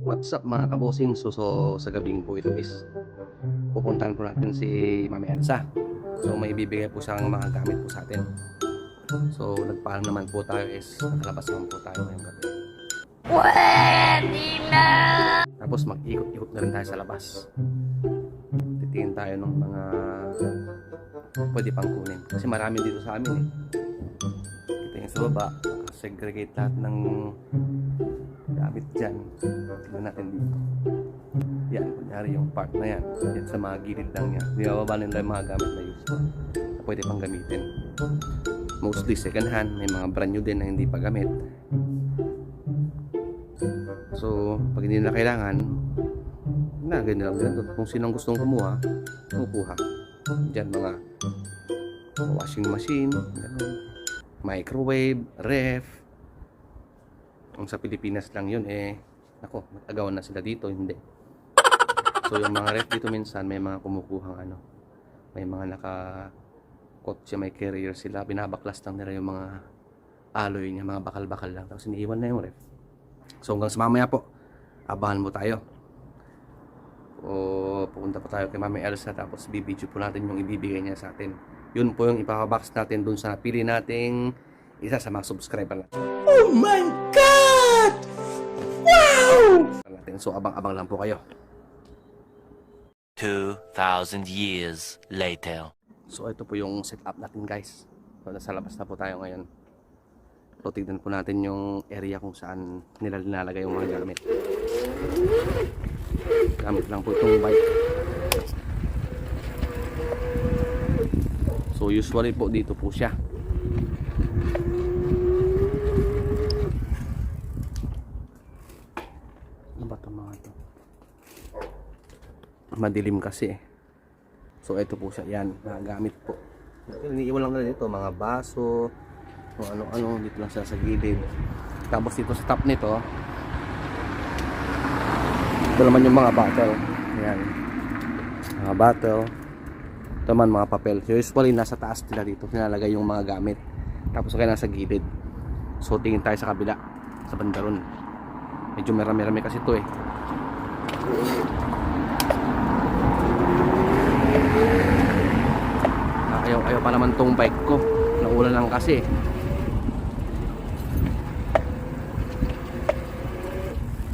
What's up mga kabosing? So sa gabing po ito is pupuntahan po natin si Mami Elsa. So may bibigay po siyang mga gamit po sa atin. So nagpaalam naman po tayo is nakalabas naman po tayo ngayong gabi. Pwede na! Tapos mag-ikot-ikot na rin tayo sa labas. Titingin tayo ng mga pwede pang kunin. Kasi marami dito sa amin eh. Titingin sa baba, segregate lahat ng gamit dyan. Tingnan natin dito. Yan, kunyari yung part na yan. Yan sa mga gilid lang yan. Nilababa nila yung mga gamit na useful na pwede pang gamitin. Mostly second hand. May mga brand new din na hindi pa gamit. So, pag hindi nila kailangan, ganyan lang din. Kung sinong gustong kumuha, kumukuha. Diyan mga washing machine, microwave, ref. Kung sa Pilipinas lang yun, ako, matagawan na sila dito, hindi. So, yung mga ref dito minsan, may mga kumukuhang may mga naka-kotse, may carrier sila, binabaklas lang nila yung mga alloy niya, mga bakal-bakal lang. Tapos iniiwan na yung ref. So, hanggang sa mamaya po, abahan mo tayo. O pupunta po tayo kay Mami Elsa, tapos bibidyo po natin yung ibibigay niya sa atin. Yun po yung ipapabox natin dun sa napili nating isa sa mga subscriber natin. Oh my God! Wow! So abang-abang lang po kayo. 2,000 years later. So ito po yung setup natin guys. So nasa labas na po tayo ngayon. So tignan po natin yung area kung saan nila nilalagay yung mga gamit. Gamit lang po itong bike. So usually po dito po siya. Ano ba ito mga ito? Madilim kasi eh. So ito po siya. Yan, nagamit po. Iniiwan lang na dito mga baso, kung ano-ano dito lang siya sa gilid. Tapos dito sa top nito, ito naman yung mga bottle. Ayan, mga bottle. Ito naman mga papel. So usually nasa taas nila dito nilalagay yung mga gamit. Tapos kaya nasa gilid. So tingin tayo sa kabila, sa banda ron. Medyo marami-rami kasi ito eh. Ayaw pa naman tong bike ko. Naulan lang kasi.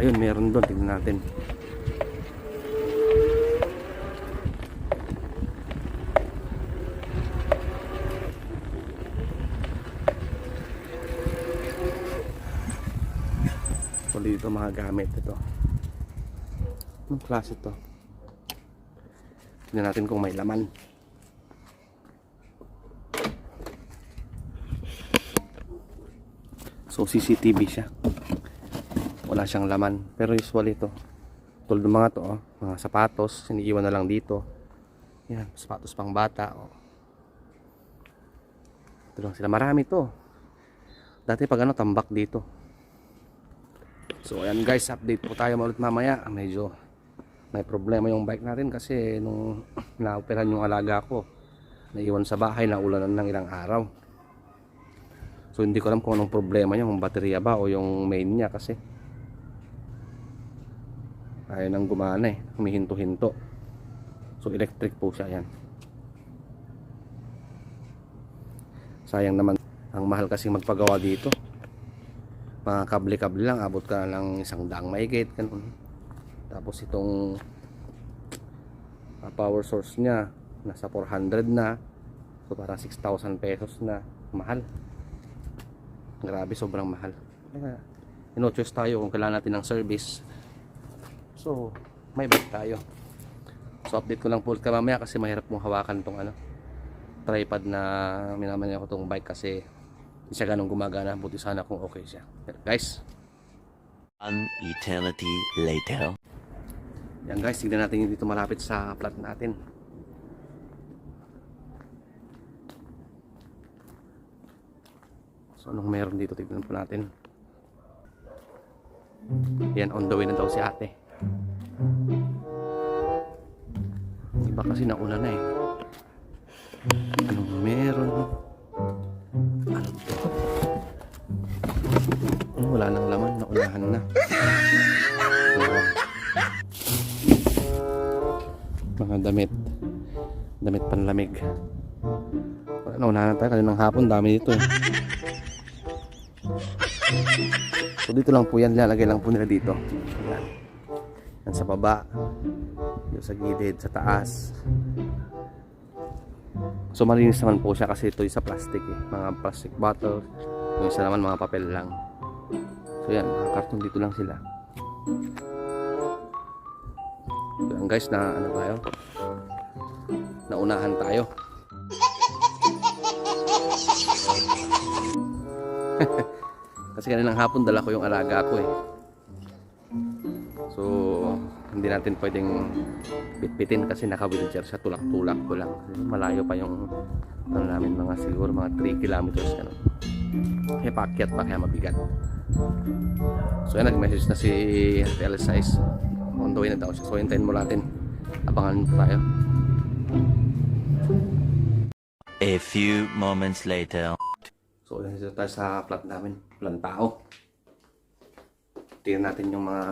Ayun, meron doon. Tingnan natin. So dito mga gamit ito. Anong klase ito? Tingnan natin kung may laman. So CCTV siya. Wala siyang laman. Pero usually ito, tulad ng mga to, mga sapatos, iniiwan na lang dito. Yan, sapatos pang bata. Ito lang sila. Marami to. Dati pag tambak dito. So ayan guys, update po tayo ulit mamaya. Medyo may problema yung bike natin kasi nung naoperahan yung alaga ko, naiwan sa bahay, naulanan ng ilang araw. So hindi ko alam kung anong problema niya, kung baterya ba o yung main niya kasi ayaw nang gumana eh, humihinto-hinto. So electric po siya yan. Sayang naman, ang mahal kasi magpagawa dito. Mga kable-kable lang, abot ka na lang 100 mahigit, ganun. Tapos itong power source niya nasa 400 na. So parang 6,000 pesos na. Mahal. Grabe, sobrang mahal. No-choice tayo kung kailangan natin ng service. So, may bike tayo. So, update ko lang po ka mamaya kasi mahirap mong hawakan tong tripod na minamanyan ko tong bike kasi hindi siya ganun gumagana. Buti sana kung okay siya. Pero guys, An eternity later. yan guys, tignan natin yung dito malapit sa flat natin. So anong meron dito, tignan po natin. Yan, on the way na daw si ate. Iba kasi nauna na eh. Anong meron? Ano to? Wala nang laman, naunahan na. mga damit. Damit panlamig. Naunahan tayo kaninang hapon, dami dito eh. So dito lang po yan, lalagay lang po nila dito. Yan. Yan sa baba, yung sa gilid, sa taas. So malinis naman po siya kasi ito sa plastic eh. Mga plastic bottle. Yung isa naman mga papel lang. So yan, mga karton dito lang sila. So yan guys, na ano tayo? Naunahan tayo. Kasi kanilang hapon dala ko yung alaga ko eh. So hindi natin pwedeng bitbitin kasi naka-wheelchair siya, tulak-tulak ko lang. Malayo pa yung ano namin, mga siguro mga 3 kilometers ano. Kaya paakyat pa, kaya mabigat. So yan, nag-message na si Elsa is on the way na daw siya. So hintayin mo natin, abangan mo tayo. A few moments later. So yan, dito tayo sa flat namin, walang tao. Tingnan natin yung mga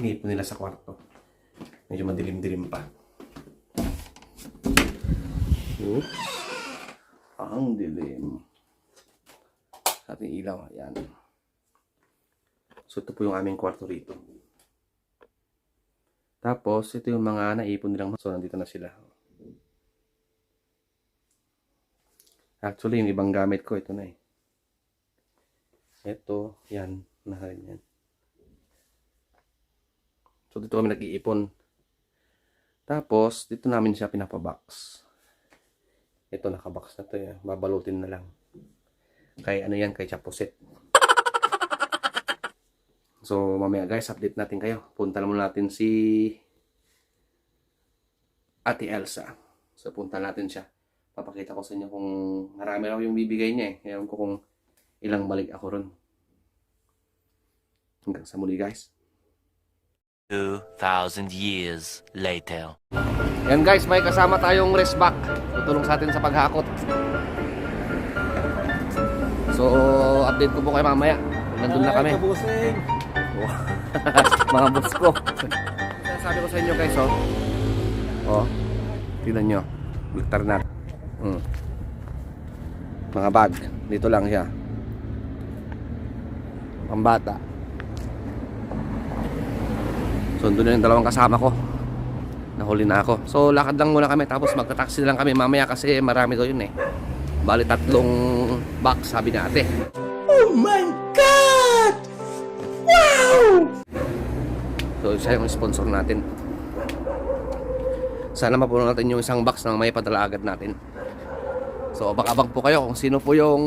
inipon nila sa kwarto. Medyo madilim-dilim pa. Oops. Ang dilim. Sa ating ilaw, ayan. So ito po yung aming kwarto rito. Tapos ito yung mga naipon nilang. So nandito na sila. Actually yung ibang gamit ko ito na eh. Ito, yan, nakarin yan. So dito kami nag-iipon. Tapos dito namin siya pinapabox. Ito nakabox na to eh. Babalutin na lang. Kay ano yan, kay Chapuset. So mamaya guys, update natin kayo. Punta muna natin si Ate Elsa. So punta natin siya. Papakita ko sa inyo kung marami ako yung bibigay niya eh. Ewan ko kung ilang balik ako ron. Hanggang sa muli guys. 2,000 years later. Yan guys, may kasama tayong rest back. Tutulong sa atin sa paghakot. So, update ko po kayo mamaya. Nandun na kami. Mga boss ko. Sabi ko sa inyo guys, oh. Oh, tignan nyo. Victor na. Mga bag. Dito lang siya. Pambata. So, doon na yung dalawang kasama ko. Nahuli na ako. So, lakad lang muna kami. Tapos magta-taxi lang kami mamaya kasi marami daw yun eh. Bali 3 box, sabi ni ate. Oh my God! Wow! So, siya yung sponsor natin. Sana mapuno natin yung isang box na may padala agad natin. So, abang-abang po kayo kung sino po yung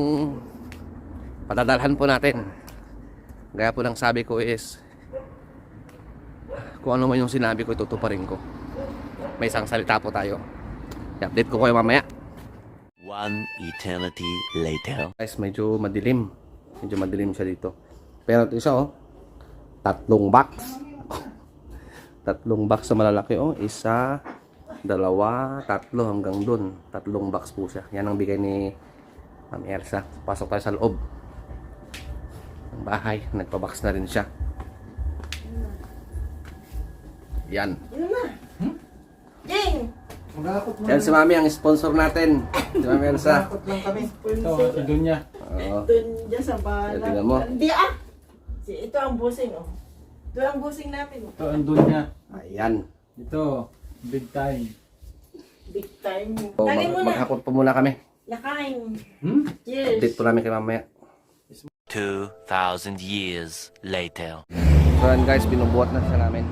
padadalhan po natin. Gaya po ng sabi ko is, kung ano man yung sinabi ko, itutuparin ko. May isang salita po tayo. I-update ko kayo mamaya. 1 eternity later. Guys, medyo madilim. Medyo madilim siya dito. Pero ito isa oh. 3 box. 3 box na malalaki oh. 1, 2, 3 hanggang dun. 3 box po siya. Yan ang bigay ni Ma'am Elsa. Pasok tayo sa loob ng bahay. Nagpa-box na rin siya. Yan. Jing! Yan si Mami ang sponsor natin. Si Mami Elsa. lang kami. Ito, si Dunya. Oo. Doon dyan sa bahay. Tingnan mo. Hindi ah! Ito ang busing oh. Ito ang busing namin. Ito ang Dunya. Ayan. Ito, big time. Big time. So, Lagay mo na. maghakot po muna kami. Nakain. Update Cheers. po namin kay mamaya. 2,000 years later. So yan guys, binubuhat na siya namin.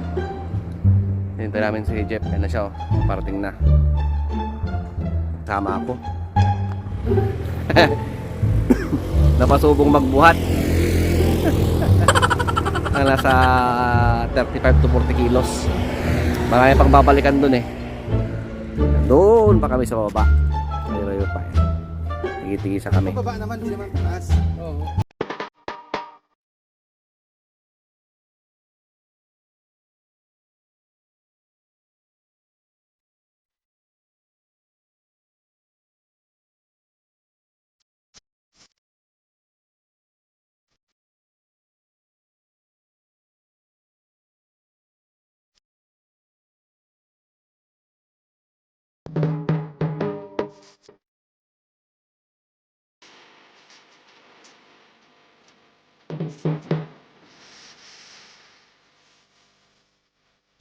Hinintay namin si Jeff. Yan na siya oh. Parating na. Sama ako. Napasubong magbuhat. Na nasa 35 to 40 kilos. Marami pang babalikan dun eh. Doon pa kami sa baba. Layo-layo pa eh. Tigi-tigisa kami. Baba naman, hindi naman taas. Oo.